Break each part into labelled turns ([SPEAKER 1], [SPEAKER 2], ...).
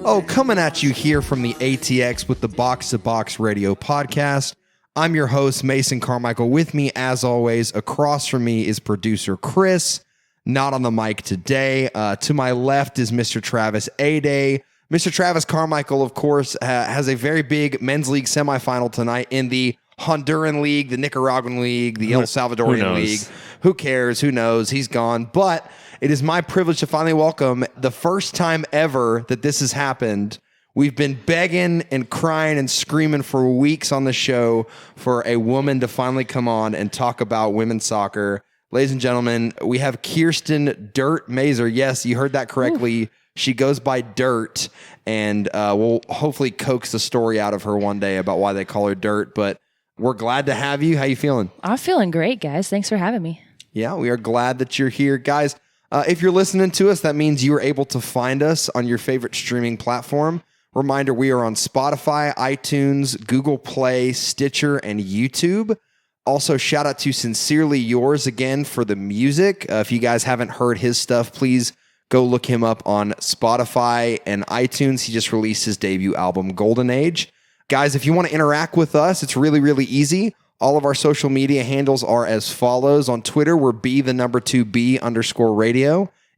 [SPEAKER 1] Oh, coming at you here from the ATX with the Box to Box Radio podcast. I'm your host, Mason Carmichael. With me, as always, across from me is producer Chris, not on the mic today. To my left is Mr. Travis Ade. Mr. Travis Carmichael, of course, has a very big men's league semifinal tonight in the Honduran League, the Nicaraguan League, the El Salvadorian League. Who cares? Who knows? He's gone. But it is my privilege to finally welcome the first time ever that this has happened. We've been begging and crying and screaming for weeks on the show for a woman to finally come on and talk about women's soccer. Ladies and gentlemen, we have Kirsten Dirt Mazer. Yes, you heard that correctly. Ooh. She goes by Dirt, and we'll hopefully coax the story out of her one day about why they call her Dirt. But we're glad to have you. How you feeling?
[SPEAKER 2] I'm feeling great, guys. Thanks for having me.
[SPEAKER 1] Yeah, we are glad that you're here. Guys, if you're listening to us, that means you are able to find us on your favorite streaming platform. Reminder, we are on Spotify, iTunes, Google Play, Stitcher, and YouTube. Also, shout out to Sincerely Yours again for the music. If you guys haven't heard his stuff, please go look him up on Spotify and iTunes. He just released his debut album, Golden Age. Guys, if you want to interact with us, it's really, really easy. All of our social media handles are as follows. On Twitter, we're B_B_radio.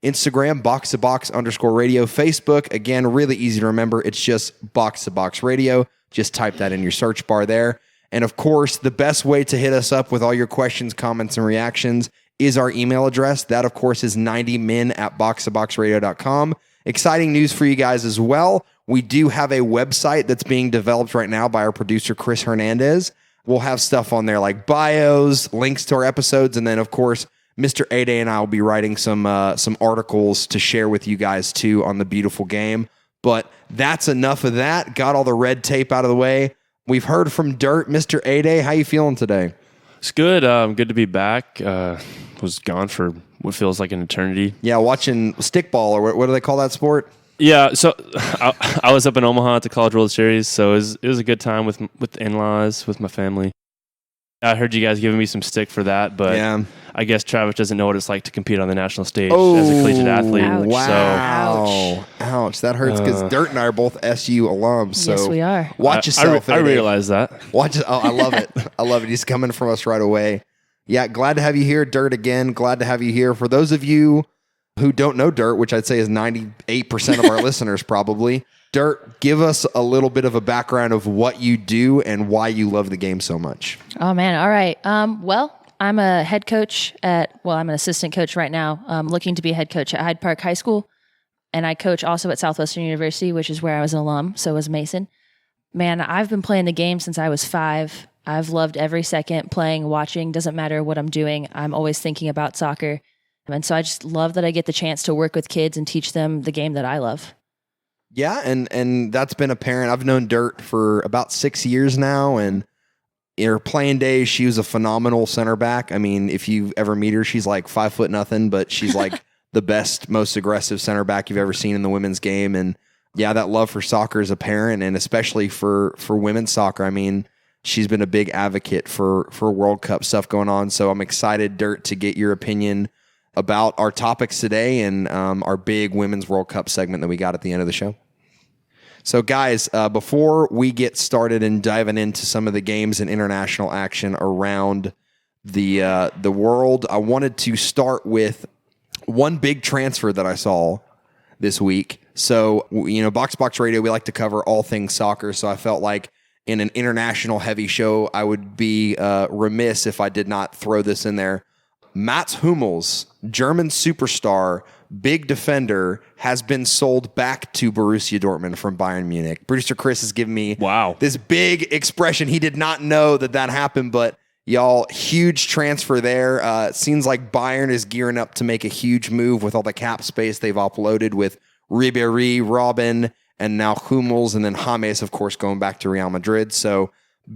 [SPEAKER 1] Instagram, box_radio. Facebook, again, really easy to remember. It's just Box to Box Radio. Just type that in your search bar there. And of course, the best way to hit us up with all your questions, comments, and reactions is our email address. That, of course, is 90min@boxtoboxradio.com. Exciting news for you guys as well. We do have a website that's being developed right now by our producer, Chris Hernandez. We'll have stuff on there like bios, links to our episodes, and then, of course, Mr. Ade and I will be writing some articles to share with you guys, too, on the beautiful game. But that's enough of that. Got all the red tape out of the way. We've heard from Dirt. Mr. Ade, how you feeling today?
[SPEAKER 3] It's good. Good to be back. Was gone for what feels like an eternity.
[SPEAKER 1] Yeah, watching stickball, or what do they call that sport?
[SPEAKER 3] Yeah, so I was up in Omaha at the College World Series, so it was a good time with the in-laws, with my family. I heard you guys giving me some stick for that, but yeah. I guess Travis doesn't know what it's like to compete on the national stage as a collegiate athlete.
[SPEAKER 2] Ouch.
[SPEAKER 1] Wow. Ouch. That hurts because Dirt and I are both SU alums. So
[SPEAKER 2] yes, we are.
[SPEAKER 1] Watch yourself.
[SPEAKER 3] I realize that.
[SPEAKER 1] Watch it. Oh, I love it. I love it. He's coming from us right away. Yeah, glad to have you here, Dirt, again. Glad to have you here. For those of you who don't know Dirt, which I'd say is 98% of our listeners probably, Dirt, give us a little bit of a background of what you do and why you love the game so much.
[SPEAKER 2] Oh, man. All right. Well, I'm a head coach I'm an assistant coach right now, looking to be a head coach at Hyde Park High School. And I coach also at Southwestern University, which is where I was an alum. So was Mason. Man, I've been playing the game since I was 5. I've loved every second playing, watching. Doesn't matter what I'm doing. I'm always thinking about soccer. And so I just love that I get the chance to work with kids and teach them the game that I love.
[SPEAKER 1] Yeah, and that's been apparent. I've known Dirt for about 6 years now, and in her playing days, she was a phenomenal center back. I mean, if you ever meet her, she's like 5'0", but she's like the best, most aggressive center back you've ever seen in the women's game. And yeah, that love for soccer is apparent, and especially for women's soccer. I mean, she's been a big advocate for World Cup stuff going on. So I'm excited, Dirt, to get your opinion about our topics today and our big Women's World Cup segment that we got at the end of the show. So, guys, before we get started and diving into some of the games and international action around the world, I wanted to start with one big transfer that I saw this week. So, Box Box Radio, we like to cover all things soccer. So I felt like in an international heavy show, I would be remiss if I did not throw this in there. Mats Hummels, German superstar, big defender, has been sold back to Borussia Dortmund from Bayern Munich. Producer Chris has given me this big expression. He did not know that happened, but y'all, huge transfer there. It seems like Bayern is gearing up to make a huge move with all the cap space they've uploaded with Ribéry, Robben, and now Hummels, and then James, of course, going back to Real Madrid. So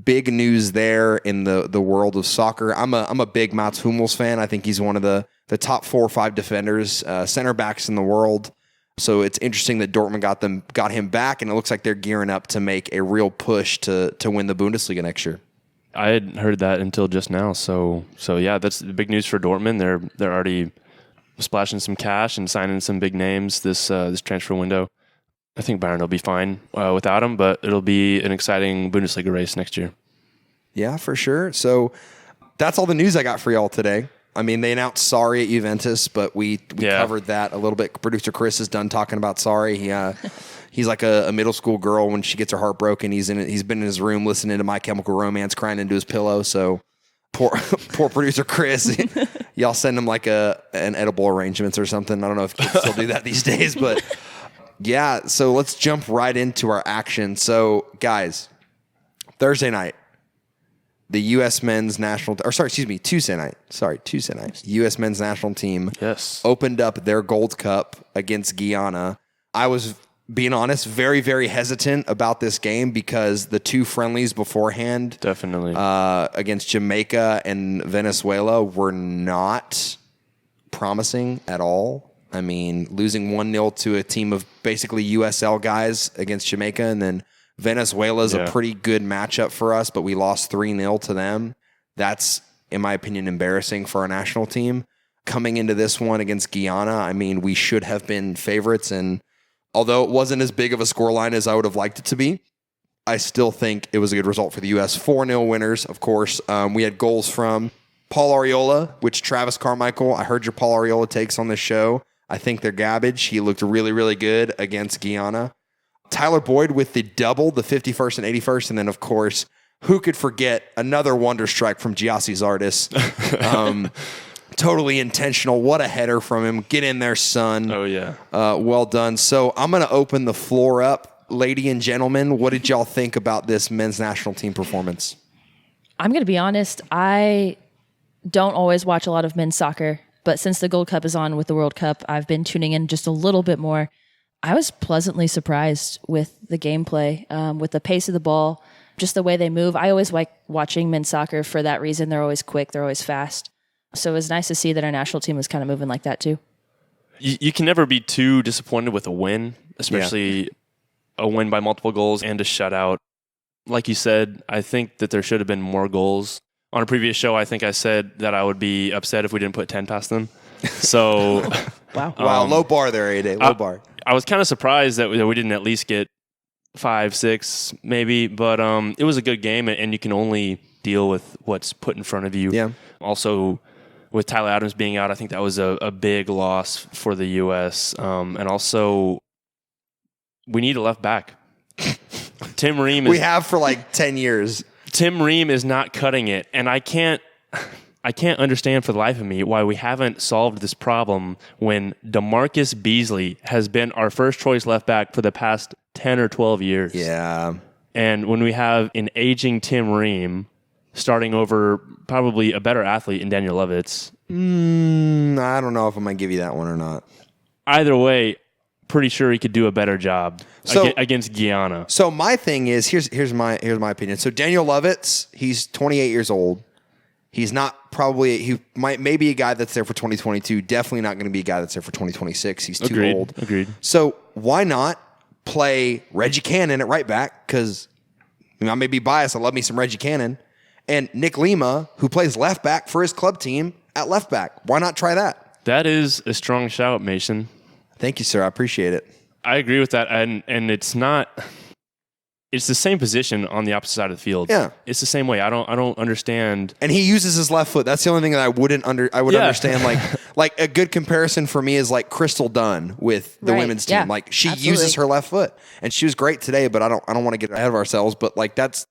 [SPEAKER 1] big news there in the world of soccer. I'm a big Mats Hummels fan. I think he's one of the top 4 or 5 defenders, center backs in the world. So it's interesting that Dortmund got him back, and it looks like they're gearing up to make a real push to win the Bundesliga next year.
[SPEAKER 3] I hadn't heard that until just now. So yeah, that's the big news for Dortmund. They're already splashing some cash and signing some big names this transfer window. I think Bayern will be fine without him, but it'll be an exciting Bundesliga race next year.
[SPEAKER 1] Yeah, for sure. So that's all the news I got for y'all today. I mean, they announced Sarri at Juventus, but we covered that a little bit. Producer Chris is done talking about Sarri. He's like a middle school girl when she gets her heart broken. He's been in his room listening to My Chemical Romance, crying into his pillow. So poor producer Chris. Y'all send him like an edible arrangements or something. I don't know if kids still do that these days, but yeah. So let's jump right into our action. So guys, Thursday night. The U.S. men's national, Tuesday night. U.S. men's national team opened up their Gold Cup against Guyana. I was, being honest, very, very hesitant about this game because the two friendlies beforehand,
[SPEAKER 3] definitely
[SPEAKER 1] against Jamaica and Venezuela, were not promising at all. I mean, losing 1-0 to a team of basically USL guys against Jamaica, and then Venezuela's a pretty good matchup for us, but we lost 3-0 to them. That's, in my opinion, embarrassing for our national team. Coming into this one against Guyana, I mean, we should have been favorites, and although it wasn't as big of a scoreline as I would have liked it to be, I still think it was a good result for the U.S. 4-0 winners, of course. We had goals from Paul Arriola, which Travis Carmichael, I heard your Paul Arriola takes on this show. I think they're garbage. He looked really, really good against Guyana. Tyler Boyd with the double, the 51st and 81st. And then, of course, who could forget another wonder strike from Giassi Zardes? Totally intentional. What a header from him. Get in there, son.
[SPEAKER 3] Oh, yeah.
[SPEAKER 1] Well done. So I'm going to open the floor up. Lady and gentlemen, what did y'all think about this men's national team performance?
[SPEAKER 2] I'm going to be honest. I don't always watch a lot of men's soccer, but since the Gold Cup is on with the World Cup, I've been tuning in just a little bit more. I was pleasantly surprised with the gameplay, with the pace of the ball, just the way they move. I always like watching men's soccer for that reason. They're always quick. They're always fast. So it was nice to see that our national team was kind of moving like that too.
[SPEAKER 3] You can never be too disappointed with a win, especially a win by multiple goals and a shutout. Like you said, I think that there should have been more goals. On a previous show, I think I said that I would be upset if we didn't put 10 past them. So,
[SPEAKER 1] wow, low bar there, A-Day, low bar.
[SPEAKER 3] I was kind of surprised that we didn't at least get 5, 6, maybe, but it was a good game, and you can only deal with what's put in front of you.
[SPEAKER 1] Yeah.
[SPEAKER 3] Also, with Tyler Adams being out, I think that was a big loss for the U.S. And also, we need a left back. Tim Ream
[SPEAKER 1] we have for like 10 years.
[SPEAKER 3] Tim Ream is not cutting it, and I can't understand for the life of me why we haven't solved this problem when DeMarcus Beasley has been our first choice left back for the past 10 or 12 years.
[SPEAKER 1] Yeah.
[SPEAKER 3] And when we have an aging Tim Ream starting over probably a better athlete in Daniel Lovitz.
[SPEAKER 1] I don't know if I'm going to give you that one or not.
[SPEAKER 3] Either way, pretty sure he could do a better job against Guyana.
[SPEAKER 1] So my thing is, here's my opinion. So Daniel Lovitz, he's 28 years old. He's not probably, he may be a guy that's there for 2022. Definitely not going to be a guy that's there for 2026. He's too old.
[SPEAKER 3] Agreed.
[SPEAKER 1] So why not play Reggie Cannon at right back? Because I may be biased. I love me some Reggie Cannon. And Nick Lima, who plays left back for his club team at left back. Why not try that?
[SPEAKER 3] That is a strong shout, Mason.
[SPEAKER 1] Thank you, sir. I appreciate it.
[SPEAKER 3] I agree with that. And it's not... It's the same position on the opposite side of the field.
[SPEAKER 1] Yeah,
[SPEAKER 3] it's the same way. I don't understand.
[SPEAKER 1] And he uses his left foot. That's the only thing that I would understand. Like a good comparison for me is like Crystal Dunn with the women's team. Like she uses her left foot, and she was great today. But I don't want to get ahead of ourselves. But like that's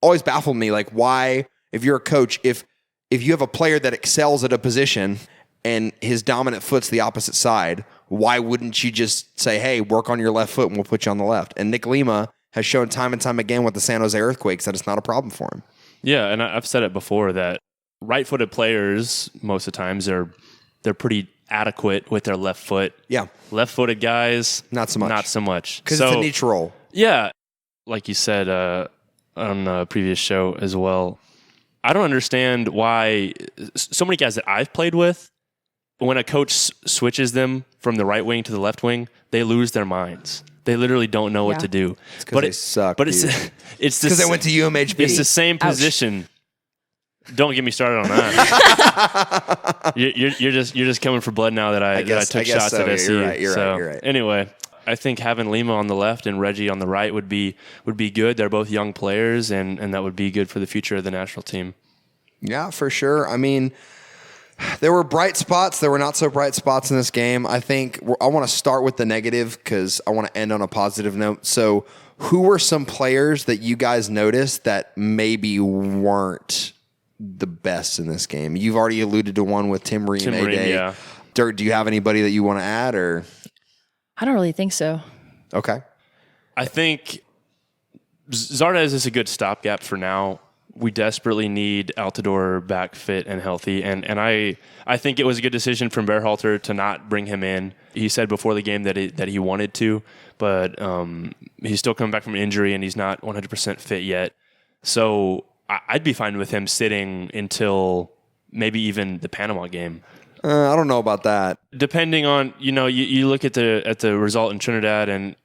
[SPEAKER 1] always baffled me. Like why, if you're a coach, if you have a player that excels at a position and his dominant foot's the opposite side, why wouldn't you just say, hey, work on your left foot and we'll put you on the left? And Nick Lima has shown time and time again with the San Jose Earthquakes that it's not a problem for him.
[SPEAKER 3] Yeah, and I've said it before that right-footed players, most of the times, they're pretty adequate with their left foot.
[SPEAKER 1] Yeah.
[SPEAKER 3] Left-footed guys,
[SPEAKER 1] not so much.
[SPEAKER 3] Because
[SPEAKER 1] it's a niche role.
[SPEAKER 3] Yeah. Like you said on a previous show as well, I don't understand why so many guys that I've played with, when a coach switches them from the right wing to the left wing, they lose their minds. They literally don't know what to do.
[SPEAKER 1] It's because they suck.
[SPEAKER 3] But it's
[SPEAKER 1] because they went to UMHB.
[SPEAKER 3] It's the same position. Don't get me started on that. you're just coming for blood now that I took shots
[SPEAKER 1] so.
[SPEAKER 3] at SC.
[SPEAKER 1] You're right.
[SPEAKER 3] Anyway, I think having Lima on the left and Reggie on the right would be good. They're both young players, and that would be good for the future of the national team.
[SPEAKER 1] Yeah, for sure. I mean, there were bright spots. There were not so bright spots in this game. I think I want to start with the negative because I want to end on a positive note. So, who were some players that you guys noticed that maybe weren't the best in this game? You've already alluded to one with Tim Ream.
[SPEAKER 3] Yeah.
[SPEAKER 1] Dirt, do you have anybody that you want to add? Or
[SPEAKER 2] I don't really think so.
[SPEAKER 1] Okay.
[SPEAKER 3] I think Zardes is a good stopgap for now. We desperately need Altidore back fit and healthy. And I think it was a good decision from Berhalter to not bring him in. He said before the game that he wanted to, but he's still coming back from an injury and he's not 100% fit yet. So I'd be fine with him sitting until maybe even the Panama game.
[SPEAKER 1] I don't know about that.
[SPEAKER 3] Depending on, you look at the result in Trinidad and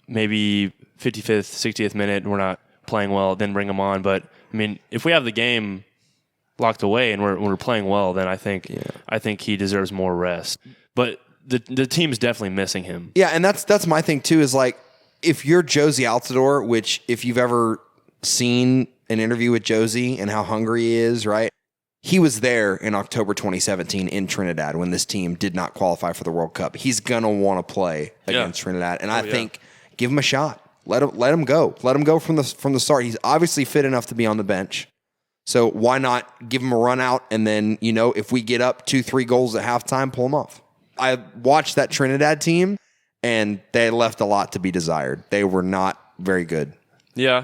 [SPEAKER 3] maybe 55th, 60th minute, we're not playing well, then bring him on. But I mean, if we have the game locked away and we're playing well, then I think he deserves more rest. But the team's definitely missing him.
[SPEAKER 1] Yeah, and that's my thing too. Is like if you're Jozy Altidore, which if you've ever seen an interview with Jozy and how hungry he is, right? He was there in October 2017 in Trinidad when this team did not qualify for the World Cup. He's gonna want to play against Trinidad, and I think give him a shot. Let him go. Let him go from the start. He's obviously fit enough to be on the bench. So why not give him a run out and then, if we get up 2-3 goals at halftime, pull him off. I watched that Trinidad team and they left a lot to be desired. They were not very good.
[SPEAKER 3] Yeah,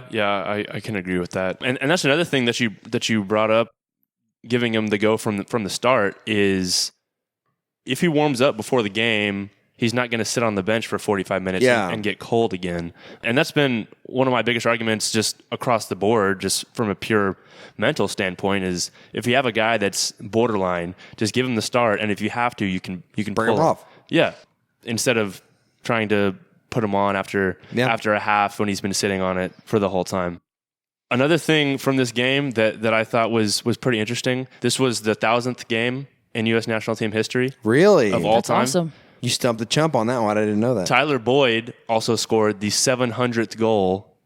[SPEAKER 3] I can agree with that. And that's another thing that you brought up, giving him the go from the start, is if he warms up before the game, he's not going to sit on the bench for 45 minutes and get cold again. And that's been one of my biggest arguments just across the board, just from a pure mental standpoint, is if you have a guy that's borderline, just give him the start. And if you have to, you can
[SPEAKER 1] bring him off.
[SPEAKER 3] Yeah. Instead of trying to put him on after a half when he's been sitting on it for the whole time. Another thing from this game that I thought was pretty interesting. This was the 1,000th game in U.S. national team history.
[SPEAKER 1] Really?
[SPEAKER 3] Of all time.
[SPEAKER 2] Awesome.
[SPEAKER 1] You stumped the chump on that one. I didn't know that.
[SPEAKER 3] Tyler Boyd also scored the 700th goal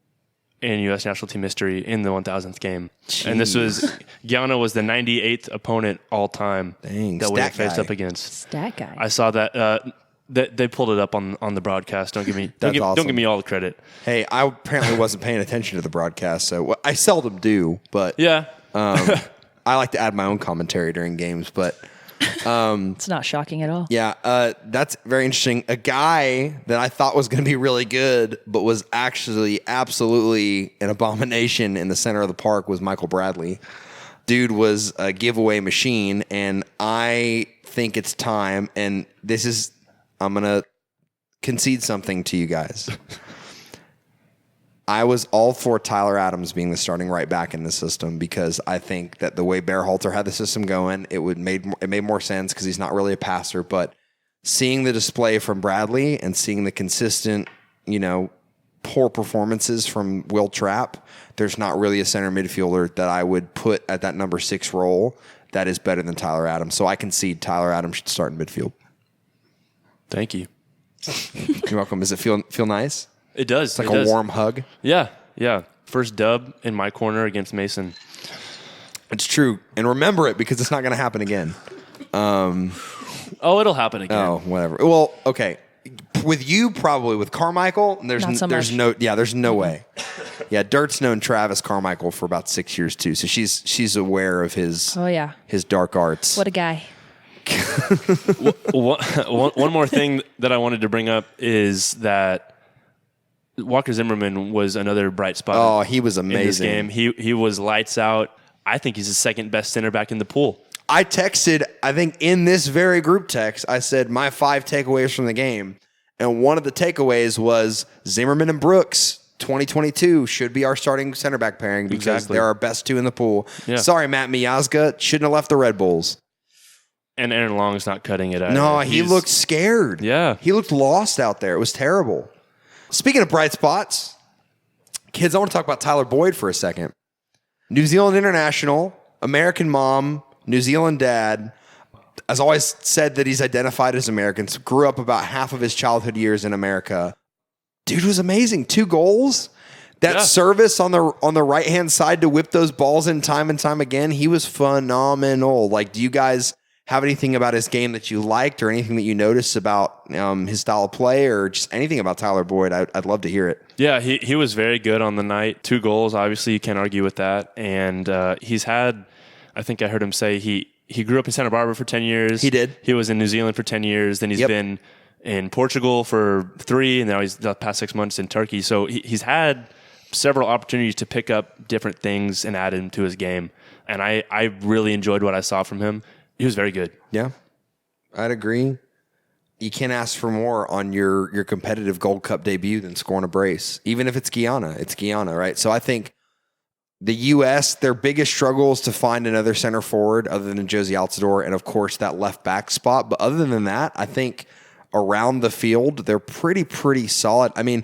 [SPEAKER 3] in U.S. national team history in the 1,000th game.
[SPEAKER 1] Jeez.
[SPEAKER 3] And this was, Guyana was the 98th opponent all time that we faced up against.
[SPEAKER 2] Stat guy.
[SPEAKER 3] I saw that. They pulled it up on the broadcast. Don't give me all the credit.
[SPEAKER 1] Hey, I apparently wasn't paying attention to the broadcast, so I seldom do. But
[SPEAKER 3] yeah,
[SPEAKER 1] I like to add my own commentary during games. But
[SPEAKER 2] it's not shocking at all.
[SPEAKER 1] Yeah, that's very interesting. A guy that I thought was going to be really good, but was actually absolutely an abomination in the center of the park, was Michael Bradley. Dude was a giveaway machine, and I think it's time. And I'm going to concede something to you guys. I was all for Tyler Adams being the starting right back in the system because I think that the way Berhalter had the system going, it made more sense because he's not really a passer. But seeing the display from Bradley and seeing the consistent, poor performances from Will Trapp, there's not really a center midfielder that I would put at that number 6 role that is better than Tyler Adams. So I concede Tyler Adams should start in midfield.
[SPEAKER 3] Thank you.
[SPEAKER 1] You're welcome. Does it feel nice?
[SPEAKER 3] It does.
[SPEAKER 1] It's like a warm hug.
[SPEAKER 3] Yeah. First dub in my corner against Mason.
[SPEAKER 1] It's true. And remember it because it's not going to happen again.
[SPEAKER 3] It'll happen again.
[SPEAKER 1] Oh, whatever. Well, okay. With you, probably. With Carmichael, there's no way. Yeah, Dirt's known Travis Carmichael for about 6 years too, so she's aware of his his dark arts.
[SPEAKER 2] What a guy.
[SPEAKER 3] One more thing that I wanted to bring up is that Walker Zimmerman was another bright spot.
[SPEAKER 1] Oh, he was amazing.
[SPEAKER 3] In this game. He was lights out. I think he's the second best center back in the pool.
[SPEAKER 1] I texted, I think in this very group text, I said my 5 takeaways from the game. And one of the takeaways was Zimmerman and Brooks 2022 should be our starting center back pairing because they're our best 2 in the pool. Yeah. Sorry, Matt Miazga, shouldn't have left the Red Bulls.
[SPEAKER 3] And Aaron Long's not cutting it out.
[SPEAKER 1] No, he looked scared.
[SPEAKER 3] Yeah.
[SPEAKER 1] He looked lost out there. It was terrible. Speaking of bright spots, kids, I want to talk about Tyler Boyd for a second. New Zealand international, American mom, New Zealand dad, has always said that he's identified as American. So grew up about half of his childhood years in America. Dude was amazing. 2 goals. That service on the right-hand side to whip those balls in time and time again, he was phenomenal. Like, do you guys have anything about his game that you liked or anything that you noticed about his style of play or just anything about Tyler Boyd? I'd love to hear it.
[SPEAKER 3] Yeah, he was very good on the night. 2 goals, obviously, you can't argue with that. And he's had, I think I heard him say he grew up in Santa Barbara for 10 years.
[SPEAKER 1] He did.
[SPEAKER 3] He was in New Zealand for 10 years. Then he's been in Portugal for 3, and now he's the past 6 months in Turkey. So he's had several opportunities to pick up different things and add into his game. And I really enjoyed what I saw from him. He was very good.
[SPEAKER 1] Yeah, I'd agree. You can't ask for more on your competitive Gold Cup debut than scoring a brace. Even if it's Guyana, right? So I think the U.S., their biggest struggle is to find another center forward other than Jozy Altidore and, of course, that left back spot. But other than that, I think around the field, they're pretty solid. I mean,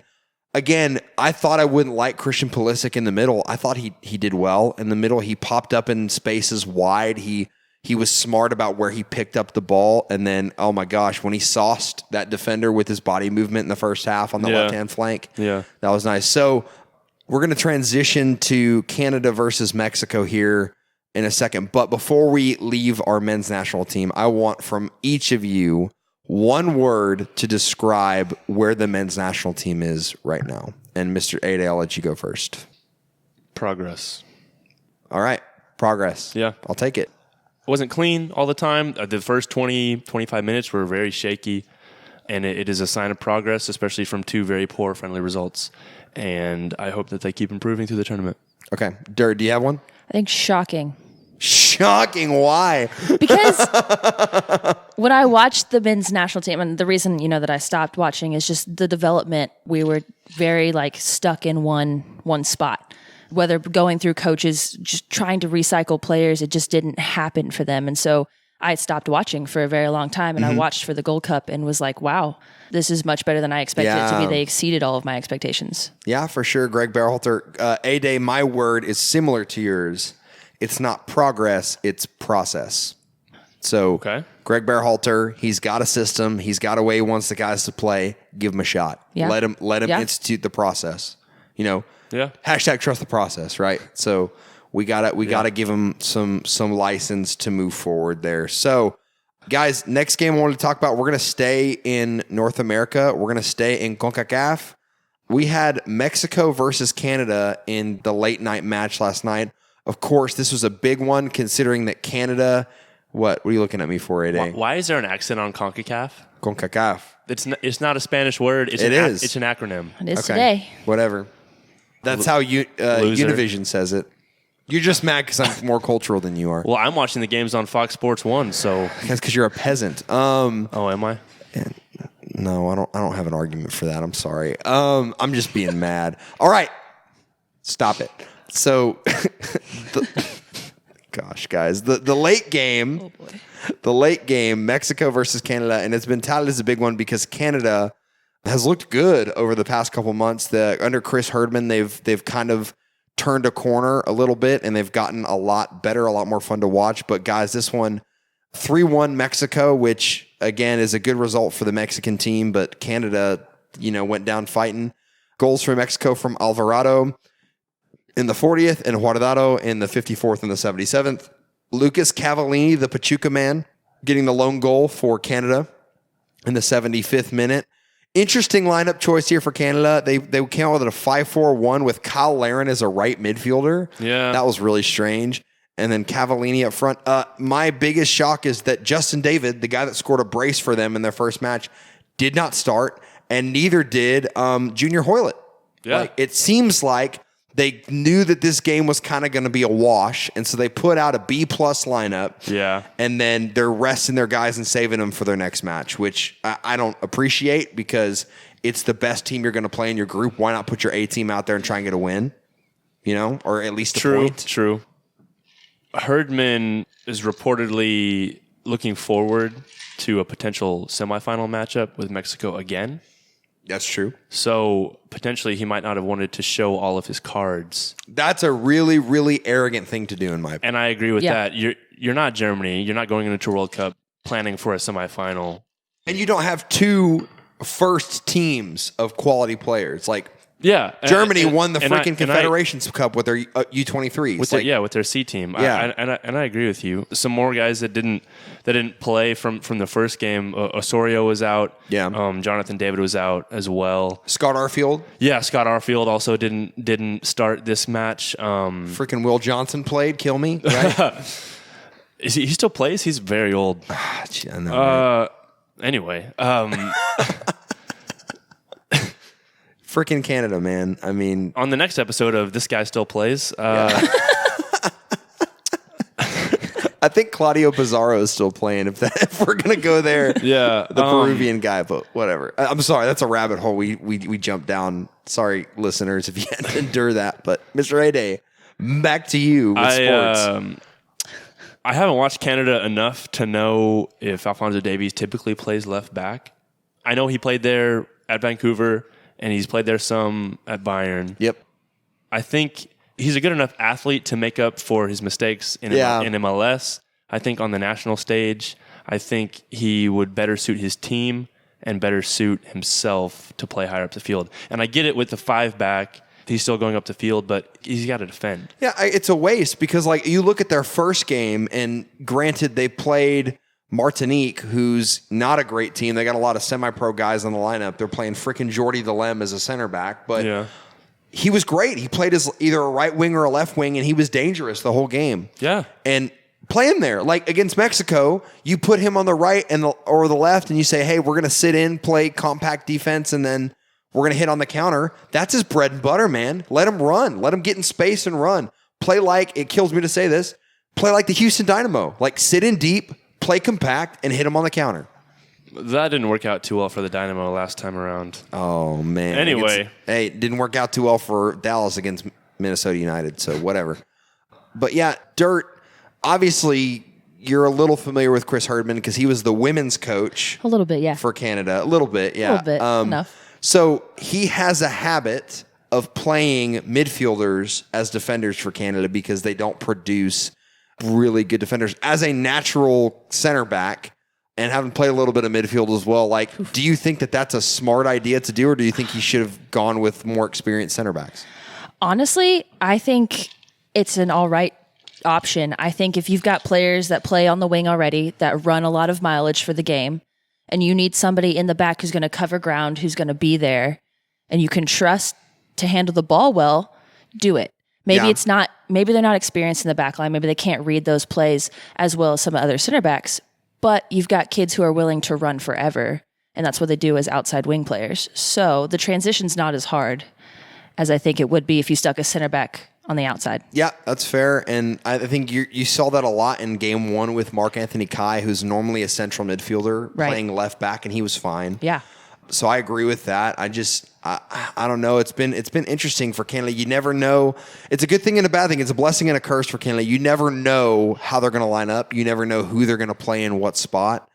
[SPEAKER 1] again, I thought I wouldn't like Christian Pulisic in the middle. I thought he did well in the middle. He popped up in spaces wide. He was smart about where he picked up the ball. And then, oh my gosh, when he sauced that defender with his body movement in the first half on the left-hand flank, that was nice. So we're going to transition to Canada versus Mexico here in a second. But before we leave our men's national team, I want from each of you one word to describe where the men's national team is right now. And Mr. Ade, I'll let you go first.
[SPEAKER 3] Progress.
[SPEAKER 1] All right. Progress.
[SPEAKER 3] Yeah.
[SPEAKER 1] I'll take it.
[SPEAKER 3] It wasn't clean all the time. The first 20, 25 minutes were very shaky, and it is a sign of progress, especially from 2 very poor friendly results. And I hope that they keep improving through the tournament.
[SPEAKER 1] Okay. Dirt, do you have one?
[SPEAKER 2] I think shocking.
[SPEAKER 1] Shocking. Why?
[SPEAKER 2] Because when I watched the men's national team, and the reason, that I stopped watching is just the development. We were very stuck in one spot. Whether going through coaches, just trying to recycle players, it just didn't happen for them. And so I stopped watching for a very long time, and I watched for the Gold Cup and was like, wow, this is much better than I expected it to be. They exceeded all of my expectations. Yeah, for sure. Greg Berhalter, A-Day, my word is similar to yours. It's not progress, it's process. So Greg Berhalter, he's got a system. He's got a way he wants the guys to play. Give him a shot. Yeah. Let him institute the process. Hashtag trust the process, right? So we gotta give him some license to move forward there. So, guys, next game I wanted to talk about. We're gonna stay in North America. We're gonna stay in CONCACAF. We had Mexico versus Canada in the late night match last night. Of course, this was a big one considering that Canada. What are you looking at me for, A-Day?
[SPEAKER 3] Why is there an accent on CONCACAF?
[SPEAKER 1] CONCACAF.
[SPEAKER 3] It's not a Spanish word. It's an acronym.
[SPEAKER 2] It is today.
[SPEAKER 1] Whatever. That's how Univision says it. You're just mad because I'm more cultural than you are.
[SPEAKER 3] Well, I'm watching the games on Fox Sports 1, so
[SPEAKER 1] that's because you're a peasant.
[SPEAKER 3] Oh, am I?
[SPEAKER 1] No, I don't have an argument for that. I'm sorry. I'm just being mad. All right, stop it. So, gosh, guys, the late game. Oh boy. The late game, Mexico versus Canada, and it's been touted as a big one because Canada has looked good over the past couple months. Under Chris Herdman, they've kind of turned a corner a little bit, and they've gotten a lot better, a lot more fun to watch. But guys, this one, 3-1 Mexico, which again is a good result for the Mexican team, but Canada, went down fighting. Goals for Mexico from Alvarado in the 40th and Guardado in the 54th and the 77th. Lucas Cavallini, the Pachuca man, getting the lone goal for Canada in the 75th minute. Interesting lineup choice here for Canada. They came out with a 5-4-1 with Kyle Larin as a right midfielder.
[SPEAKER 3] Yeah.
[SPEAKER 1] That was really strange. And then Cavallini up front. My biggest shock is that Justin David, the guy that scored a brace for them in their first match, did not start, and neither did Junior Hoylett.
[SPEAKER 3] Yeah.
[SPEAKER 1] It seems like they knew that this game was kind of going to be a wash, and so they put out a B-plus lineup.
[SPEAKER 3] Yeah.
[SPEAKER 1] And then they're resting their guys and saving them for their next match, which I don't appreciate because it's the best team you're going to play in your group. Why not put your A team out there and try and get a win? Or at least a point.
[SPEAKER 3] True. Herdman is reportedly looking forward to a potential semifinal matchup with Mexico again.
[SPEAKER 1] That's true.
[SPEAKER 3] So potentially he might not have wanted to show all of his cards.
[SPEAKER 1] That's a really, really arrogant thing to do, in my opinion.
[SPEAKER 3] And I agree with that. You're not Germany. You're not going into World Cup planning for a semifinal.
[SPEAKER 1] And you don't have two first teams of quality players. Like, Germany won the freaking Confederations Cup with their U23s.
[SPEAKER 3] With their C team.
[SPEAKER 1] Yeah.
[SPEAKER 3] And I agree with you. Some more guys that didn't play from the first game. Osorio was out.
[SPEAKER 1] Yeah.
[SPEAKER 3] Jonathan David was out as well.
[SPEAKER 1] Scott Arfield.
[SPEAKER 3] Yeah, Scott Arfield also didn't start this match.
[SPEAKER 1] Freaking Will Johnson played. Kill me. Right?
[SPEAKER 3] He still plays? He's very old.
[SPEAKER 1] I know, right?
[SPEAKER 3] Anyway.
[SPEAKER 1] Freaking Canada, man. I mean,
[SPEAKER 3] on the next episode of This Guy Still Plays,
[SPEAKER 1] I think Claudio Pizarro is still playing. If we're gonna go there,
[SPEAKER 3] the
[SPEAKER 1] Peruvian guy, but whatever. I'm sorry, that's a rabbit hole we jumped down. Sorry, listeners, if you had to endure that. But Mr. A-Day, back to you with sports.
[SPEAKER 3] I haven't watched Canada enough to know if Alphonso Davies typically plays left back. I know he played there at Vancouver. And he's played there some at Bayern.
[SPEAKER 1] Yep.
[SPEAKER 3] I think he's a good enough athlete to make up for his mistakes in MLS. I think on the national stage, I think he would better suit his team and better suit himself to play higher up the field. And I get it with the 5-back. He's still going up the field, but he's got to defend.
[SPEAKER 1] Yeah, it's a waste because, like, you look at their first game, and granted, they played Martinique, who's not a great team. They got a lot of semi-pro guys on the lineup. They're playing freaking Jordi Delem as a center back, but he was great. He played as either a right wing or a left wing, and he was dangerous the whole game.
[SPEAKER 3] Yeah.
[SPEAKER 1] And play him there. Like against Mexico, you put him on the right or the left, and you say, hey, we're going to sit in, play compact defense, and then we're going to hit on the counter. That's his bread and butter, man. Let him run. Let him get in space and run. Play like, it kills me to say this, play like the Houston Dynamo. Like, sit in deep, play compact, and hit them on the counter.
[SPEAKER 3] That didn't work out too well for the Dynamo last time around.
[SPEAKER 1] Oh, man.
[SPEAKER 3] Anyway.
[SPEAKER 1] It didn't work out too well for Dallas against Minnesota United, so whatever. But yeah, Dirt, obviously you're a little familiar with Chris Herdman because he was the women's coach.
[SPEAKER 2] A little bit, yeah.
[SPEAKER 1] For Canada. A little bit, yeah.
[SPEAKER 2] A little bit, enough.
[SPEAKER 1] So he has a habit of playing midfielders as defenders for Canada because they don't produce really good defenders. As a natural center back and having played a little bit of midfield as well, like, do you think that that's a smart idea to do, or do you think he should have gone with more experienced center backs?
[SPEAKER 2] Honestly, I think it's an all right option. I think if you've got players that play on the wing already, that run a lot of mileage for the game, and you need somebody in the back who's going to cover ground, who's going to be there, and you can trust to handle the ball well, do it. Maybe maybe they're not experienced in the back line. Maybe they can't read those plays as well as some other center backs, but you've got kids who are willing to run forever, and that's what they do as outside wing players. So the transition's not as hard as I think it would be if you stuck a center back on the outside.
[SPEAKER 1] Yeah, that's fair. And I think you saw that a lot in game one with Mark-Anthony Kai, who's normally a central midfielder, playing left back, and he was fine.
[SPEAKER 2] Yeah.
[SPEAKER 1] So I agree with that. I don't know. It's been interesting for Canada. You never know. It's a good thing and a bad thing. It's a blessing and a curse for Canada. You never know how they're going to line up. You never know who they're going to play in what spot.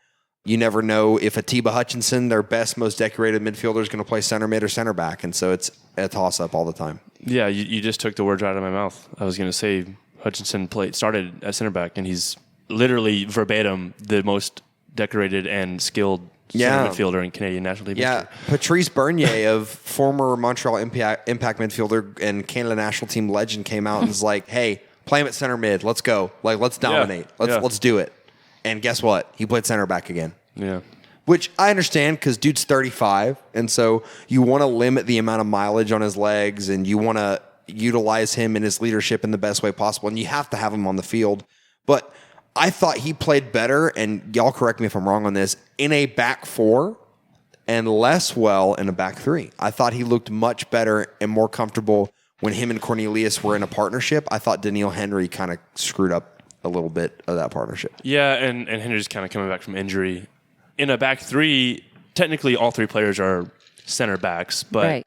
[SPEAKER 1] You never know if Atiba Hutchinson, their best, most decorated midfielder, is going to play center mid or center back. And so it's a toss-up all the time.
[SPEAKER 3] Yeah, you just took the words right out of my mouth. I was going to say Hutchinson started at center back, and he's literally verbatim the most decorated and skilled center midfielder in Canadian National League history.
[SPEAKER 1] Patrice Bernier, of former Montreal Impact midfielder and Canada national team legend, came out and was like, hey, play him at center mid. Let's go. Like, let's dominate. Let's do it. And guess what? He played center back again.
[SPEAKER 3] Yeah.
[SPEAKER 1] Which I understand because dude's 35. And so you want to limit the amount of mileage on his legs and you want to utilize him in his leadership in the best way possible. And you have to have him on the field. But I thought he played better, and y'all correct me if I'm wrong on this, in a back four and less well in a back three. I thought he looked much better and more comfortable when him and Cornelius were in a partnership. I thought Daniil Henry kind of screwed up a little bit of that partnership.
[SPEAKER 3] Yeah, and Henry's kind of coming back from injury. In a back three, technically all three players are center backs, but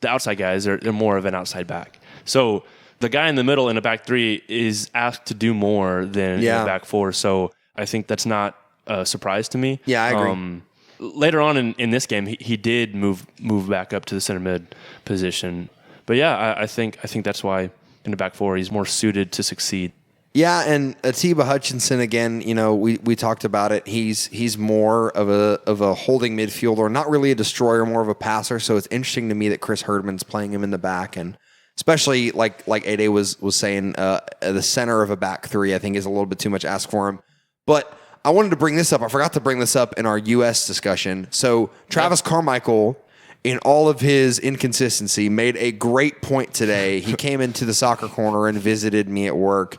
[SPEAKER 3] the outside guys, they're more of an outside back. So the guy in the middle in a back three is asked to do more than in a back four. So I think that's not a surprise to me.
[SPEAKER 1] Yeah, I agree.
[SPEAKER 3] later on in this game, he did move back up to the center mid position. But yeah, I think that's why in the back four he's more suited to succeed.
[SPEAKER 1] Yeah, and Atiba Hutchinson again. We talked about it. He's more of a holding midfielder, not really a destroyer, more of a passer. So it's interesting to me that Chris Herdman's playing him in the back, and especially like Ade was saying, the center of a back three I think is a little bit too much ask for him. But I wanted to bring this up. I forgot to bring this up in our U.S. discussion. So Travis Carmichael, in all of his inconsistency, made a great point today. He came into the Soccer Corner and visited me at work,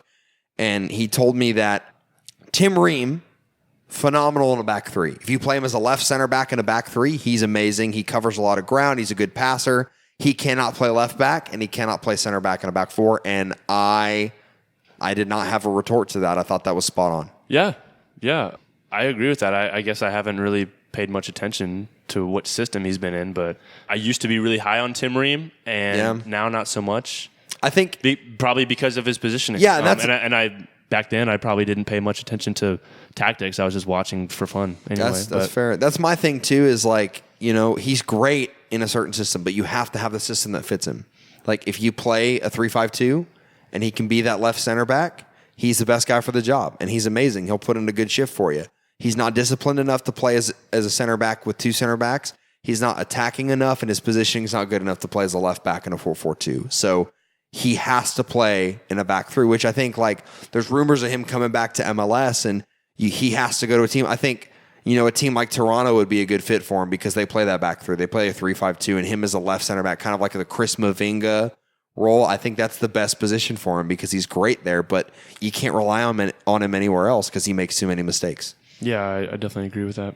[SPEAKER 1] and he told me that Tim Ream, phenomenal in a back three. If you play him as a left center back in a back three, he's amazing. He covers a lot of ground. He's a good passer. He cannot play left back, and he cannot play center back in a back four. And I did not have a retort to that. I thought that was spot on.
[SPEAKER 3] Yeah, I agree with that. I guess I haven't really paid much attention to what system he's been in, but I used to be really high on Tim Ream, and now not so much.
[SPEAKER 1] I think
[SPEAKER 3] probably because of his positioning.
[SPEAKER 1] Yeah,
[SPEAKER 3] and I back then I probably didn't pay much attention to tactics. I was just watching for fun. Anyway,
[SPEAKER 1] that's fair. That's my thing too. Is like, he's great in a certain system, but you have to have the system that fits him. Like if you play a 3-5-2 and he can be that left center back, he's the best guy for the job, and he's amazing. He'll put in a good shift for you. He's not disciplined enough to play as a center back with two center backs. He's not attacking enough, and his positioning is not good enough to play as a left back in a 4-4-2. So he has to play in a back three, which I think like there's rumors of him coming back to MLS, and he has to go to a team. I think a team like Toronto would be a good fit for him because they play that back three. They play a 3-5-2, and him as a left center back, kind of like the Chris Mavinga role. I think that's the best position for him because he's great there, but you can't rely on him anywhere else because he makes too many mistakes.
[SPEAKER 3] Yeah, I definitely agree with that.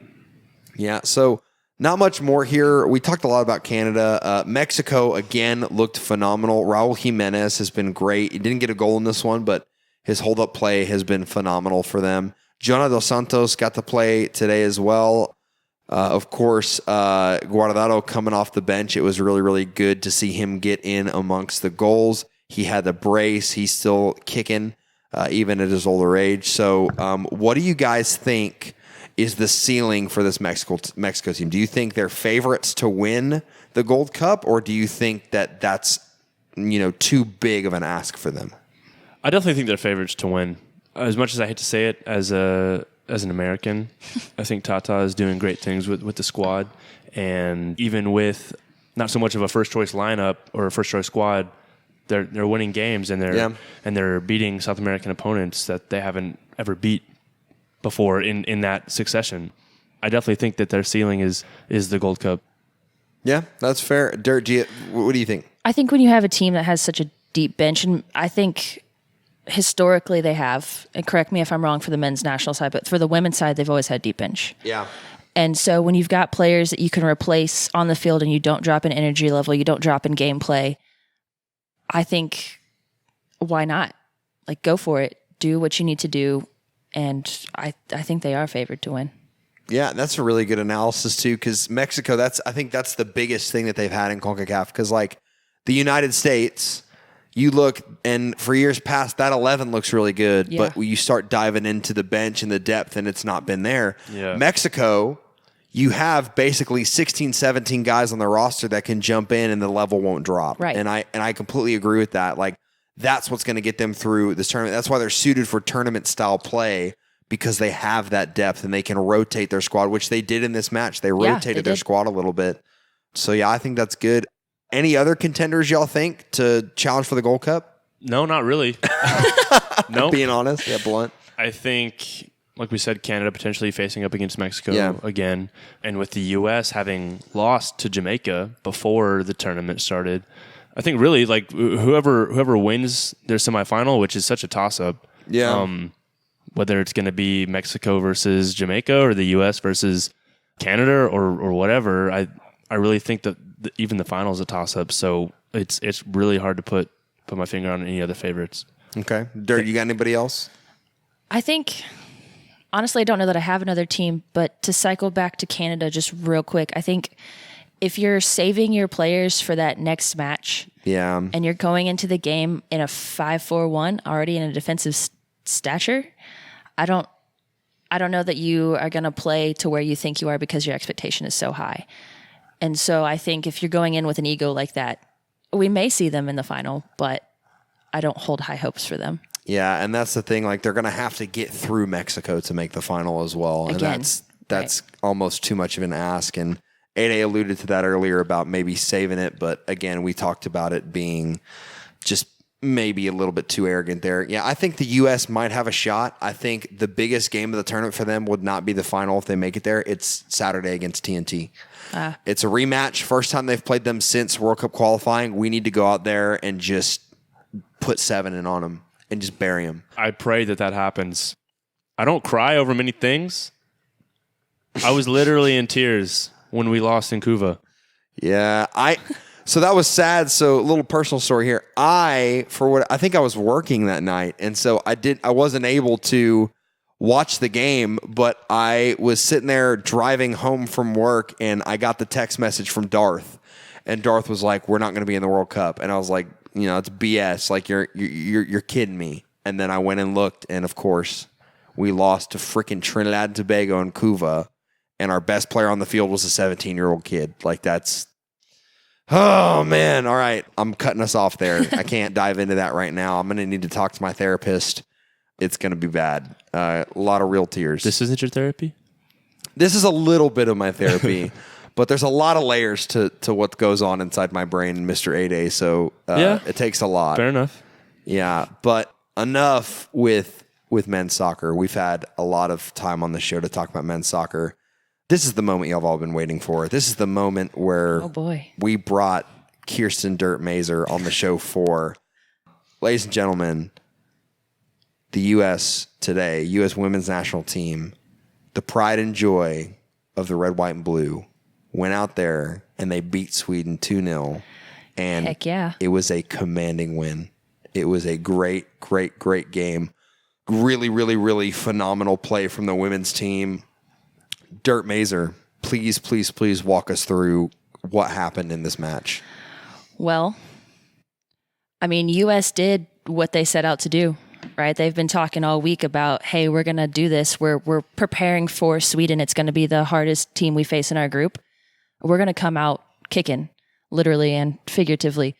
[SPEAKER 1] Yeah, so not much more here. We talked a lot about Canada. Mexico, again, looked phenomenal. Raul Jimenez has been great. He didn't get a goal in this one, but his hold-up play has been phenomenal for them. Jonah Dos Santos got to play today as well. Of course, Guardado coming off the bench. It was really, really good to see him get in amongst the goals. He had the brace. He's still kicking, even at his older age. So what do you guys think is the ceiling for this Mexico team? Do you think they're favorites to win the Gold Cup, or do you think that that's too big of an ask for them?
[SPEAKER 3] I definitely think they're favorites to win. As much as I hate to say it, as an American, I think Tata is doing great things with the squad, and even with not so much of a first choice lineup or a first choice squad, they're winning games, and they're beating South American opponents that they haven't ever beat before in that succession. I definitely think that their ceiling is the Gold Cup.
[SPEAKER 1] Yeah, that's fair. Dirt, what do you think?
[SPEAKER 2] I think when you have a team that has such a deep bench, and I think historically they have, and correct me if I'm wrong for the men's national side, but for the women's side, they've always had deep bench.
[SPEAKER 1] Yeah.
[SPEAKER 2] And so when you've got players that you can replace on the field and you don't drop in energy level, you don't drop in gameplay, I think, why not? Like, go for it. Do what you need to do. And I think they are favored to win.
[SPEAKER 1] Yeah, that's a really good analysis too, because Mexico, I think that's the biggest thing that they've had in CONCACAF, because like the United States, you look, and for years past, that 11 looks really good, but you start diving into the bench and the depth, and it's not been there.
[SPEAKER 3] Yeah.
[SPEAKER 1] Mexico, you have basically 16, 17 guys on the roster that can jump in and the level won't drop.
[SPEAKER 2] Right.
[SPEAKER 1] And I completely agree with that. Like, that's what's going to get them through this tournament. That's why they're suited for tournament-style play, because they have that depth and they can rotate their squad, which they did in this match. They rotated their squad a little bit. So, yeah, I think that's good. Any other contenders y'all think to challenge for the Gold Cup?
[SPEAKER 3] No, not really. No.
[SPEAKER 1] Being honest, blunt.
[SPEAKER 3] I think, like we said, Canada potentially facing up against Mexico again. And with the U.S. having lost to Jamaica before the tournament started, I think really like whoever wins their semifinal, which is such a toss-up, whether it's going to be Mexico versus Jamaica or the U.S. versus Canada or whatever, I really think that even the final is a toss-up. So it's really hard to put my finger on any other favorites.
[SPEAKER 1] Okay. Dirt, you got anybody else?
[SPEAKER 2] I think, honestly, I don't know that I have another team, but to cycle back to Canada just real quick, I think if you're saving your players for that next match and you're going into the game in a 5-4-1, already in a defensive stature, I don't I don't know that you are going to play to where you think you are because your expectation is so high. And so I think if you're going in with an ego like that, we may see them in the final, but I don't hold high hopes for them.
[SPEAKER 1] Yeah, and that's the thing. Like, they're going to have to get through Mexico to make the final as well.
[SPEAKER 2] Again,
[SPEAKER 1] and that's almost too much of an ask. And A alluded to that earlier about maybe saving it. But again, we talked about it being just maybe a little bit too arrogant there. Yeah, I think the U.S. might have a shot. I think the biggest game of the tournament for them would not be the final if they make it there. It's Saturday against TNT. It's a rematch. First time they've played them since World Cup qualifying. We need to go out there and just put 7 in on them and just bury them.
[SPEAKER 3] I pray that happens. I don't cry over many things. I was literally in tears when we lost in Cuba.
[SPEAKER 1] Yeah, so that was sad. So a little personal story here. I think I was working that night, and so I wasn't able to watch the game, but I was sitting there driving home from work, and I got the text message from Darth, and Darth was like, "We're not going to be in the World Cup," and I was like, it's BS. Like, you're kidding me. And then I went and looked, and of course, we lost to freaking Trinidad and Tobago and Cuba, and our best player on the field was a 17-year-old kid. Like, that's, oh man. All right, I'm cutting us off there. I can't dive into that right now. I'm going to need to talk to my therapist. It's going to be bad. A lot of real tears.
[SPEAKER 3] This isn't your therapy?
[SPEAKER 1] This is a little bit of my therapy. But there's a lot of layers to what goes on inside my brain, Mr. A-Day, so it takes a lot.
[SPEAKER 3] Fair enough.
[SPEAKER 1] Yeah, but enough with men's soccer. We've had a lot of time on the show to talk about men's soccer. This is the moment y'all have all been waiting for. This is the moment where we brought Kirsten Dirt Mazer on the show for. Ladies and gentlemen, the U.S. today, U.S. women's national team, the pride and joy of the red, white, and blue, went out there and they beat Sweden 2-0. And
[SPEAKER 2] heck yeah.
[SPEAKER 1] It was a commanding win. It was a great, great, great game. Really, really, really phenomenal play from the women's team. Dirt Mazer, please, please, please walk us through what happened in this match.
[SPEAKER 2] Well, I mean, U.S. did what they set out to do, right? They've been talking all week about, hey, we're going to do this. We're preparing for Sweden. It's going to be the hardest team we face in our group. We're going to come out kicking, literally and figuratively.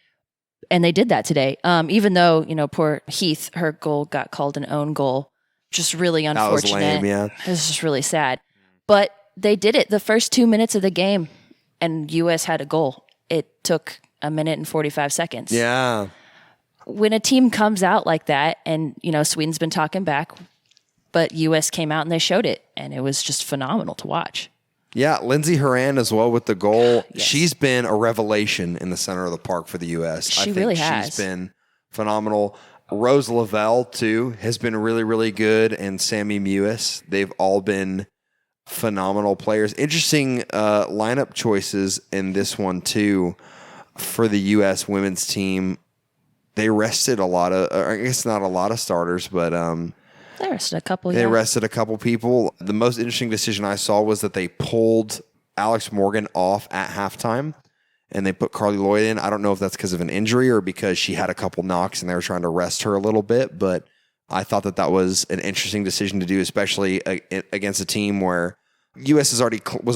[SPEAKER 2] And they did that today. Even though, poor Heath, her goal got called an own goal. Just really unfortunate.
[SPEAKER 1] That was lame, yeah.
[SPEAKER 2] It was just really sad. But they did it the first 2 minutes of the game, and U.S. had a goal. It took 1 minute and 45 seconds.
[SPEAKER 1] Yeah.
[SPEAKER 2] When a team comes out like that, and, Sweden's been talking back, but U.S. came out and they showed it, and it was just phenomenal to watch.
[SPEAKER 1] Yeah, Lindsey Horan as well with the goal.
[SPEAKER 2] Yes.
[SPEAKER 1] She's been a revelation in the center of the park for the U.S.
[SPEAKER 2] She really has.
[SPEAKER 1] She's been phenomenal. Rose Lavelle, too, has been really, really good, and Sammy Mewis. They've all been phenomenal players. Interesting lineup choices in this one, too, for the U.S. women's team. They rested a lot of, I guess not a lot of starters, but
[SPEAKER 2] they rested a couple.
[SPEAKER 1] They rested a couple people. The most interesting decision I saw was that they pulled Alex Morgan off at halftime, and they put Carly Lloyd in. I don't know if that's because of an injury or because she had a couple knocks and they were trying to rest her a little bit, but I thought that was an interesting decision to do, especially against a team where U.S. was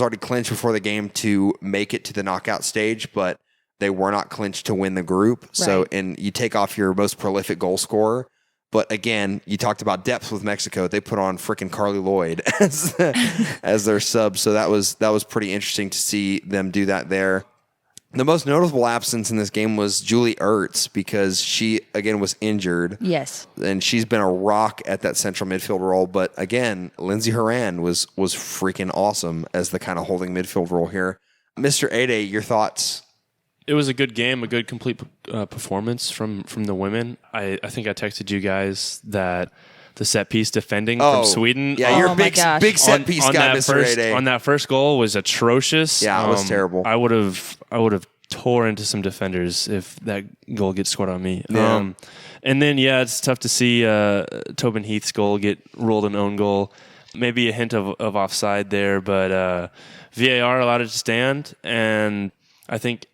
[SPEAKER 1] already clinched before the game to make it to the knockout stage, but they were not clinched to win the group. Right. So, and you take off your most prolific goal scorer. But again, you talked about depth with Mexico. They put on freaking Carly Lloyd as their sub. So that was pretty interesting to see them do that there. The most notable absence in this game was Julie Ertz because she, again, was injured.
[SPEAKER 2] Yes.
[SPEAKER 1] And she's been a rock at that central midfield role. But again, Lindsey Horan was freaking awesome as the kind of holding midfield role here. Mr. A-Day, your thoughts?
[SPEAKER 3] It was a good game, a good complete performance from the women. I think I texted you guys that the set piece defending from Sweden.
[SPEAKER 1] Yeah, you're a big set piece guy, Mr. A-Day.
[SPEAKER 3] On that first goal was atrocious.
[SPEAKER 1] Yeah, it was terrible.
[SPEAKER 3] I would have tore into some defenders if that goal gets scored on me.
[SPEAKER 1] Yeah.
[SPEAKER 3] And then it's tough to see Tobin Heath's goal get ruled an own goal. Maybe a hint of offside there, but VAR allowed it to stand, and I think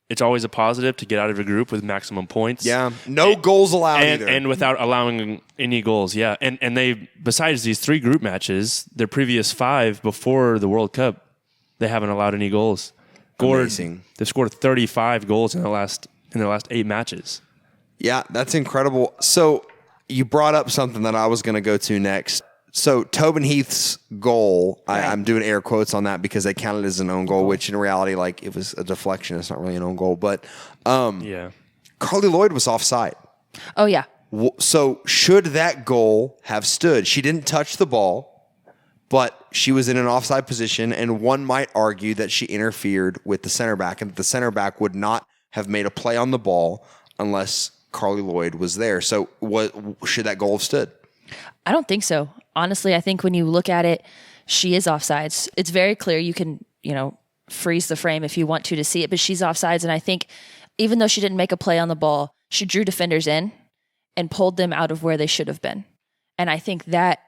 [SPEAKER 3] it's always a positive to get out of a group with maximum points.
[SPEAKER 1] Yeah, no goals allowed either.
[SPEAKER 3] And without allowing any goals, yeah. And they, besides these 3 group matches, their previous 5 before the World Cup, they haven't allowed any goals.
[SPEAKER 1] Amazing.
[SPEAKER 3] They've scored 35 goals in their last 8 matches.
[SPEAKER 1] Yeah, that's incredible. So you brought up something that I was going to go to next. So Tobin Heath's goal, I'm doing air quotes on that because they counted as an own goal, which in reality, like, it was a deflection. It's not really an own goal. But
[SPEAKER 3] Yeah.
[SPEAKER 1] Carly Lloyd was offside.
[SPEAKER 2] Oh, yeah.
[SPEAKER 1] So should that goal have stood? She didn't touch the ball, but she was in an offside position, and one might argue that she interfered with the center back, and that the center back would not have made a play on the ball unless Carly Lloyd was there. So should that goal have stood?
[SPEAKER 2] I don't think so. Honestly, I think when you look at it, she is offsides. It's very clear. You can, freeze the frame if you want to see it, but she's offsides. And I think even though she didn't make a play on the ball, she drew defenders in and pulled them out of where they should have been. And I think that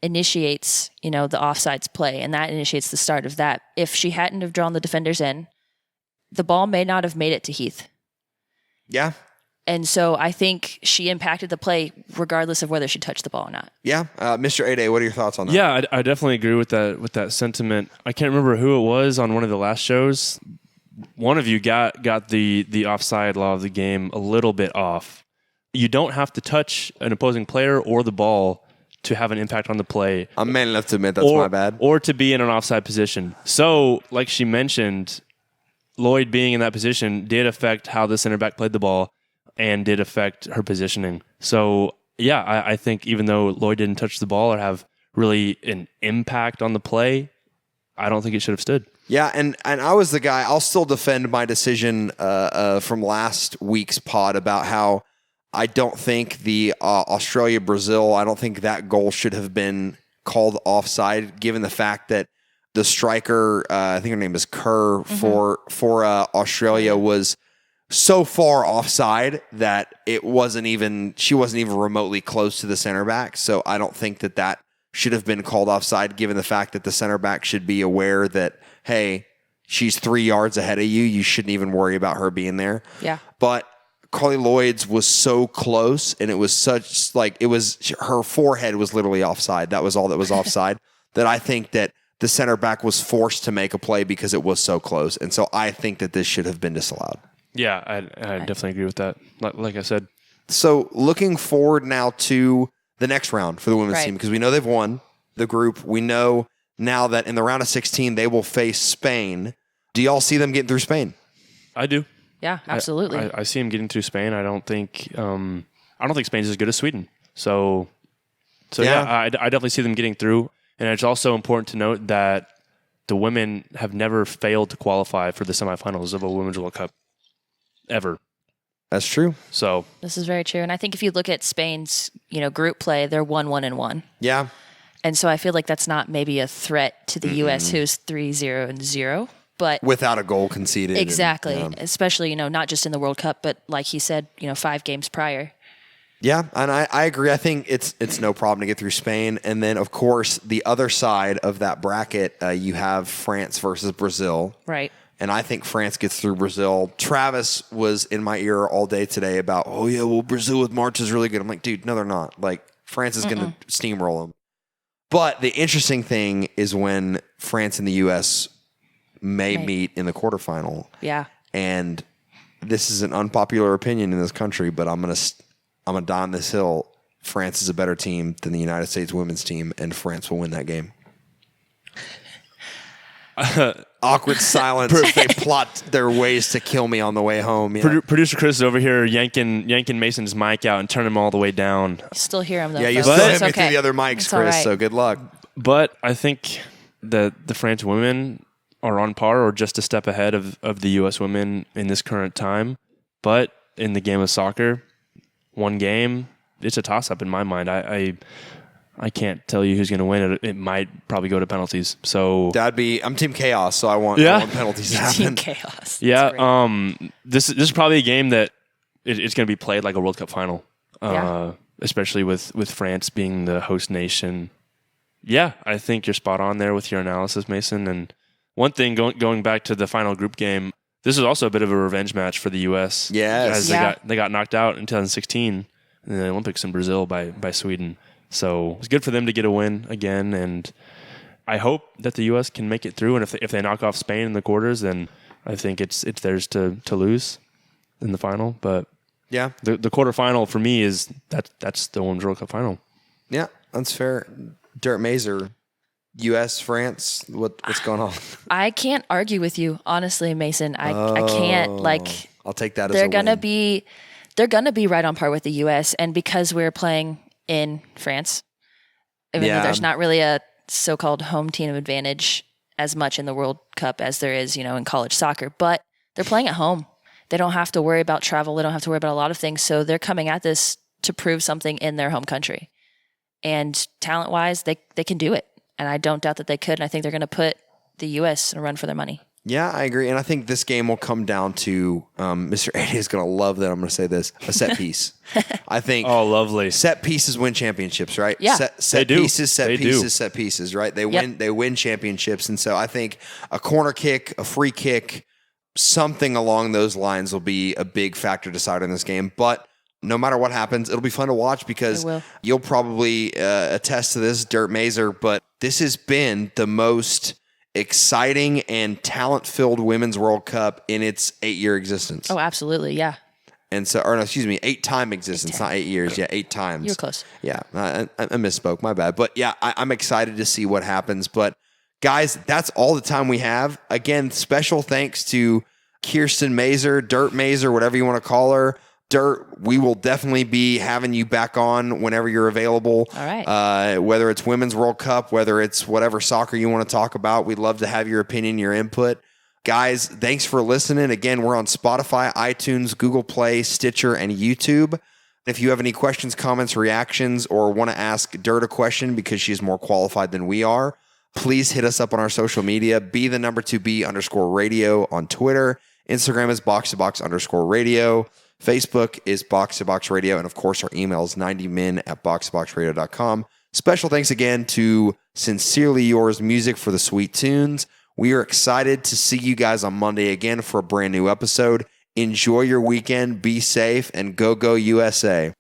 [SPEAKER 2] initiates, the offsides play, and that initiates the start of that. If she hadn't have drawn the defenders in, the ball may not have made it to Heath.
[SPEAKER 1] Yeah.
[SPEAKER 2] And so I think she impacted the play regardless of whether she touched the ball or not.
[SPEAKER 1] Yeah. Mr. Ade, what are your thoughts on that?
[SPEAKER 3] Yeah, I definitely agree with that sentiment. I can't remember who it was on one of the last shows. One of you got the offside law of the game a little bit off. You don't have to touch an opposing player or the ball to have an impact on the play.
[SPEAKER 1] I'm man enough to admit that's my bad.
[SPEAKER 3] Or to be in an offside position. So, like she mentioned, Lloyd being in that position did affect how the center back played the ball and did affect her positioning. So, yeah, I think even though Lloyd didn't touch the ball or have really an impact on the play, I don't think it should have stood.
[SPEAKER 1] Yeah, and I was the guy. I'll still defend my decision from last week's pod about how I don't think the Australia-Brazil, I don't think that goal should have been called offside, given the fact that the striker, I think her name is Kerr, for Australia was so far offside that she wasn't even remotely close to the center back. So I don't think that should have been called offside, given the fact that the center back should be aware that, hey, she's 3 yards ahead of you. You shouldn't even worry about her being there.
[SPEAKER 2] Yeah.
[SPEAKER 1] But Carly Lloyd's was so close, and it was her forehead was literally offside. That was all that was offside. That I think that the center back was forced to make a play because it was so close. And so I think that this should have been disallowed.
[SPEAKER 3] Yeah, I definitely agree with that. Like I said.
[SPEAKER 1] So looking forward now to the next round for the women's team, because we know they've won the group. We know now that in the round of 16, they will face Spain. Do y'all see them getting through Spain?
[SPEAKER 3] I do.
[SPEAKER 2] Yeah, absolutely.
[SPEAKER 3] I see them getting through Spain. I don't think Spain's as good as Sweden. So yeah, I definitely see them getting through. And it's also important to note that the women have never failed to qualify for the semifinals of a Women's World Cup. Ever.
[SPEAKER 1] That's true.
[SPEAKER 3] So
[SPEAKER 2] this is very true. And I think if you look at Spain's, group play, they're 1-1-1.
[SPEAKER 1] Yeah.
[SPEAKER 2] And so I feel like that's not maybe a threat to the U.S., who's 3-0-0, but
[SPEAKER 1] without a goal conceded.
[SPEAKER 2] Exactly. Especially, not just in the World Cup, but like he said, 5 games prior.
[SPEAKER 1] Yeah, and I agree. I think it's no problem to get through Spain. And then, of course, the other side of that bracket, you have France versus Brazil.
[SPEAKER 2] Right.
[SPEAKER 1] And I think France gets through Brazil. Travis was in my ear all day today about, Brazil with March is really good. I'm like, dude, no, they're not. Like, France is going to steamroll them. But the interesting thing is when France and the U.S. may meet in the quarterfinal.
[SPEAKER 2] Yeah.
[SPEAKER 1] And this is an unpopular opinion in this country, but I'm gonna die on this hill. France is a better team than the United States women's team, and France will win that game. Awkward silence. They plot their ways to kill me on the way home. Yeah.
[SPEAKER 3] Producer Chris is over here yanking Mason's mic out and turning him all the way down.
[SPEAKER 2] You still hear him though.
[SPEAKER 1] Yeah, you still hit me through the other mics,
[SPEAKER 2] it's
[SPEAKER 1] Chris.
[SPEAKER 2] Right.
[SPEAKER 1] So good luck.
[SPEAKER 3] But I think that the French women are on par or just a step ahead of the U.S. women in this current time. But in the game of soccer, one game, it's a toss-up in my mind. I can't tell you who's going to win it. It might probably go to penalties. So
[SPEAKER 1] I'm Team Chaos, so I want penalties to happen.
[SPEAKER 2] Team Chaos.
[SPEAKER 3] Yeah. This is probably a game that it's going to be played like a World Cup final. Especially with France being the host nation. Yeah, I think you're spot on there with your analysis, Mason. And one thing going back to the final group game, This is also a bit of a revenge match for the U.S.
[SPEAKER 1] Yes.
[SPEAKER 3] As they got knocked out in 2016 in the Olympics in Brazil by Sweden. So it's good for them to get a win again, and I hope that the U.S. can make it through. And if they knock off Spain in the quarters, then I think it's theirs to lose in the final. But
[SPEAKER 1] yeah,
[SPEAKER 3] the quarterfinal for me is that's the Women's World Cup final.
[SPEAKER 1] Yeah, that's fair. Dirt Mazer, U.S., France, what's going on?
[SPEAKER 2] I can't argue with you, honestly, Mason. I can't, like...
[SPEAKER 1] I'll take that as a win.
[SPEAKER 2] They're going to be right on par with the U.S., and because we're playing in France, even though there's not really a so-called home team advantage as much in the World Cup as there is, in college soccer, but they're playing at home. They don't have to worry about travel. They don't have to worry about a lot of things, so they're coming at this to prove something in their home country. And talent-wise, they can do it. And I don't doubt that they could. And I think they're going to put the U.S. in a run for their money.
[SPEAKER 1] Yeah, I agree. And I think this game will come down to, Mr. Eddie is going to love that I'm going to say this, a set piece. I think
[SPEAKER 3] lovely.
[SPEAKER 1] Set pieces win championships, right?
[SPEAKER 2] Yeah.
[SPEAKER 1] Set pieces, right? They win championships. And so I think a corner kick, a free kick, something along those lines will be a big factor deciding this game. But no matter what happens, it'll be fun to watch because you'll probably attest to this, Dirt Mazer, but this has been the most exciting and talent-filled Women's World Cup in its 8-year existence.
[SPEAKER 2] Oh, absolutely, yeah.
[SPEAKER 1] And so, 8-time existence, not 8 years. Yeah, 8 times.
[SPEAKER 2] You're close.
[SPEAKER 1] Yeah, I misspoke, my bad. But yeah, I'm excited to see what happens. But guys, that's all the time we have. Again, special thanks to Kirsten Mazer, Dirt Mazer, whatever you want to call her. Dirt, we will definitely be having you back on whenever you're available.
[SPEAKER 2] All right.
[SPEAKER 1] Whether it's Women's World Cup, whether it's whatever soccer you want to talk about, we'd love to have your opinion, your input. Guys, thanks for listening. Again, we're on Spotify, iTunes, Google Play, Stitcher, and YouTube. If you have any questions, comments, reactions, or want to ask Dirt a question because she's more qualified than we are, please hit us up on our social media. _B_radio on Twitter. Instagram is box_radio. Facebook is Box to Box Radio. And of course, our email is 90min@boxtoboxradio.com. Special thanks again to Sincerely Yours Music for the sweet tunes. We are excited to see you guys on Monday again for a brand new episode. Enjoy your weekend, be safe, and go USA.